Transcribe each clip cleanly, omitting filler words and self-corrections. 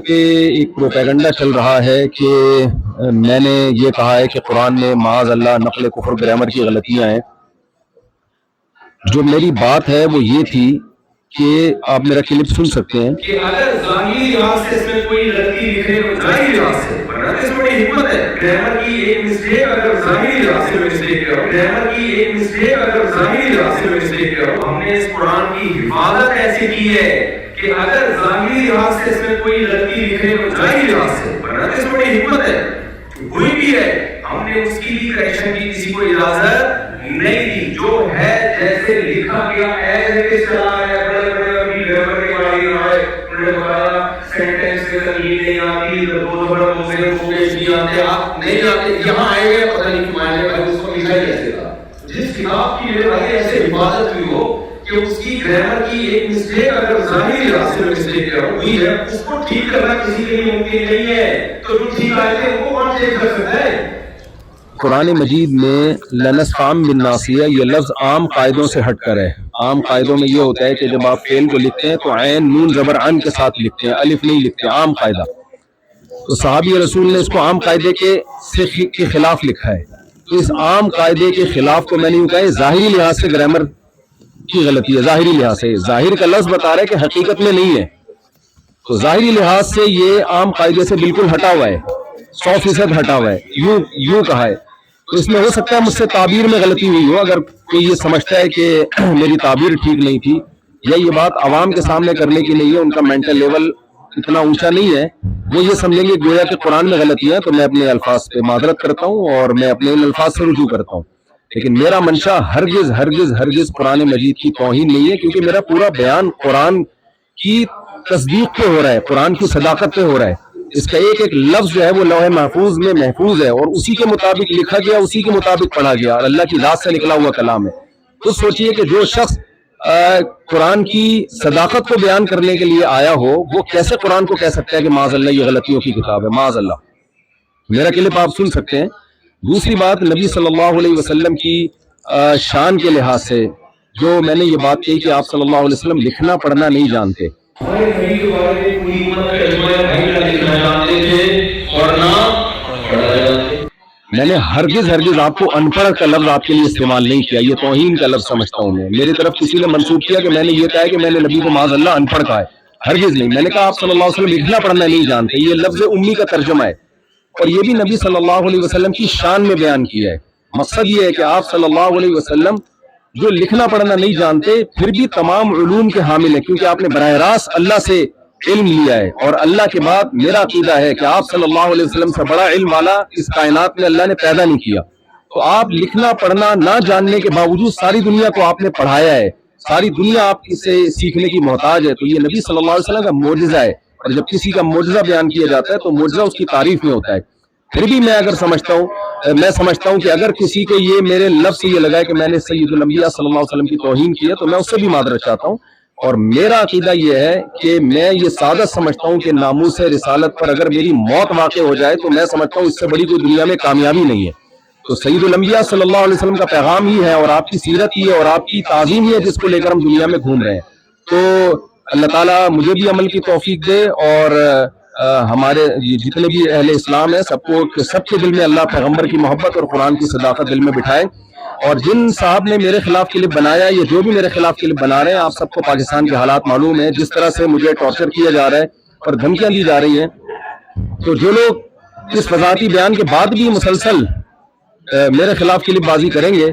پہ ایک پروپیگنڈا چل رہا ہے کہ میں نے یہ کہا ہے کہ قرآن میں معاذ اللہ نقل کفر گرامر کی غلطیاں ہیں۔ جو میری بات ہے وہ یہ تھی کہ آپ میرا کلپ سن سکتے ہیں کہ اگر ظاہری لحاظ سے اس میں کوئی غلطی لکھے تو ظاہری لحاظ سے، ورنہ اس میں بڑی حکمت ہے۔ گرامر کی ایک مسٹیک اگر ظاہری لحاظ سے مسٹیک ہے، گرامر کی ایک مسٹیک اگر ظاہری لحاظ سے مسٹیک ہے، ہم نے اس قرآن کی حفاظت ایسی کی ہے کہ اگر ظاہری لحاظ سے اس میں کوئی غلطی لکھے تو ظاہری لحاظ سے، ورنہ اس میں بڑی حکمت ہے، ہوئی بھی ہے، ہم نے اس کی بھی کریکشن کی کسی کو اجازت نہیں دی۔ جو ہے جیسے لکھا گیا ایسے کے چلا ہے، بڑے بڑے ابھی گرامر کے بارے میں آئے، انہوں نے بتایا سینٹینس کے ترمیم نہیں آتی، دو بڑا موزے موزے نہیں آتے، آپ نہیں آتے، یہاں آئے گئے پتہ نہیں کیوں آئے گئے، اس کو لکھا ہی ایسے تھا۔ جس کتاب کی میرے بھائی ایسے حفاظت ہوئی ہو کہ اس کی گرامر کی ایک مسٹیک اگر ظاہری لحاظ سے مسٹیک ہوئی ہے، اس کو ٹھیک کرنا کسی کے لیے ممکن نہیں ہے، تو جو ٹھیک آئے تھے ان کو کون چیک کر سکتا ہے؟ قرآن مجید میں لنسفام بالناصیہ یہ لفظ عام قاعدوں سے ہٹ کر ہے۔ عام قاعدوں میں یہ ہوتا ہے کہ جب آپ فعل کو لکھتے ہیں تو عین نون زبر عن کے ساتھ لکھتے ہیں، الف نہیں لکھتے، عام قاعدہ۔ تو صحابی رسول نے اس کو عام قاعدے کے خلاف لکھا ہے۔ اس عام قاعدے کے خلاف کو میں نے کہا ہے ظاہری لحاظ سے گرامر کی غلطی ہے، ظاہری لحاظ سے، ظاہر کا لفظ بتا رہا ہے کہ حقیقت میں نہیں ہے، تو ظاہری لحاظ سے یہ عام قاعدے سے بالکل ہٹا ہوا ہے، 100% ہٹا ہوا ہے، یوں کہا ہے۔ تو اس میں ہو سکتا ہے مجھ سے تعبیر میں غلطی ہوئی ہو، اگر کوئی یہ سمجھتا ہے کہ میری تعبیر ٹھیک نہیں تھی یا یہ بات عوام کے سامنے کرنے کی نہیں ہے، ان کا مینٹل لیول اتنا اونچا نہیں ہے، وہ یہ سمجھیں گے گویا کہ قرآن میں غلطیاں، تو میں اپنے الفاظ پہ معذرت کرتا ہوں اور میں اپنے ان الفاظ سے رجوع کرتا ہوں۔ لیکن میرا منشا ہرگز ہرگز ہرگز قرآن مجید کی توہین نہیں ہے، کیونکہ میرا پورا بیان قرآن کی تصدیق پہ ہو رہا ہے، قرآن کی صداقت پہ ہو رہا ہے۔ اس کا ایک ایک لفظ جو ہے وہ لوح محفوظ میں محفوظ ہے اور اسی کے مطابق لکھا گیا، اسی کے مطابق پڑھا گیا، اور اللہ کی ذات سے نکلا ہوا کلام ہے۔ تو سوچئے کہ جو شخص قرآن کی صداقت کو بیان کرنے کے لیے آیا ہو، وہ کیسے قرآن کو کہہ سکتا ہے کہ معاذ اللہ یہ غلطیوں کی کتاب ہے، معاذ اللہ۔ میرا کلپ آپ سن سکتے ہیں۔ دوسری بات، نبی صلی اللہ علیہ وسلم کی شان کے لحاظ سے جو میں نے یہ بات کہی کہ آپ صلی اللہ علیہ وسلم لکھنا پڑھنا نہیں جانتے، ہمارے نبی کے بارے میں پوری امت کا اجماع ہے، بھائی نہ لکھنا جانتے تھے اور نہ پڑھنا جانتے۔ میں نے ہرگز ہرگز آپ کو ان پڑھ کا لفظ آپ کے لیے استعمال نہیں کیا، یہ توہین کا لفظ سمجھتا ہوں میں۔ میری طرف کسی نے منسوخ کیا کہ میں نے یہ کہا ہے کہ میں نے نبی کو معاذ اللہ ان پڑھ کہا ہے، ہرگز نہیں۔ میں نے کہا آپ صلی اللہ علیہ وسلم لکھنا پڑھنا نہیں جانتے، یہ لفظ امی کا ترجمہ ہے، اور یہ بھی نبی صلی اللہ علیہ وسلم کی شان میں بیان کیا ہے۔ مقصد یہ ہے کہ آپ صلی اللہ علیہ وسلم جو لکھنا پڑھنا نہیں جانتے پھر بھی تمام علوم کے حامل ہیں، کیونکہ آپ نے براہ راست اللہ سے علم لیا ہے، اور اللہ کے بعد میرا عقیدہ ہے کہ آپ صلی اللہ علیہ وسلم سے بڑا علم والا اس کائنات میں اللہ نے پیدا نہیں کیا۔ تو آپ لکھنا پڑھنا نہ جاننے کے باوجود ساری دنیا کو آپ نے پڑھایا ہے، ساری دنیا آپ سے سیکھنے کی محتاج ہے، تو یہ نبی صلی اللہ علیہ وسلم کا معجزہ ہے، اور جب کسی کا معجزہ بیان کیا جاتا ہے تو معجزہ اس کی تعریف میں ہوتا ہے۔ پھر بھی میں سمجھتا ہوں کہ اگر کسی کو یہ میرے لفظ سے یہ لگا ہے کہ میں نے سید الانبیاء صلی اللہ علیہ وسلم کی توہین کی ہے، تو میں اس سے بھی معذرت چاہتا ہوں، اور میرا عقیدہ یہ ہے کہ میں یہ سعادت سمجھتا ہوں کہ ناموس رسالت پر اگر میری موت واقع ہو جائے تو میں سمجھتا ہوں اس سے بڑی کوئی دنیا میں کامیابی نہیں ہے۔ تو سید الانبیاء صلی اللہ علیہ وسلم کا پیغام ہی ہے، اور آپ کی سیرت ہی ہے، اور آپ کی تعظیم ہی ہے، جس کو لے کر ہم دنیا میں گھوم رہے ہیں۔ تو اللہ تعالیٰ مجھے بھی عمل کی توفیق دے، اور ہمارے جتنے بھی اہل اسلام ہیں سب کے دل میں اللہ پیغمبر کی محبت اور قرآن کی صداقت دل میں بٹھائے۔ اور جن صاحب نے میرے خلاف کلپ بنایا، یہ جو بھی میرے خلاف کلپ بنا رہے ہیں، آپ سب کو پاکستان کے حالات معلوم ہیں، جس طرح سے مجھے ٹارچر کیا جا رہا ہے اور دھمکیاں دی جا رہی ہیں۔ تو جو لوگ اس وضاحتی بیان کے بعد بھی مسلسل میرے خلاف کلپ بازی کریں گے،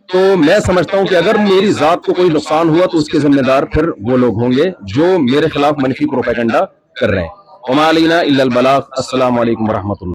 تو میں سمجھتا ہوں کہ اگر میری ذات کو کوئی نقصان ہوا تو اس کے ذمہ دار پھر وہ لوگ ہوں گے جو میرے خلاف منفی پروپیگنڈا کر رہے ہیں۔ وما علینا الا البلاغ۔ السلام علیکم ورحمۃ اللہ۔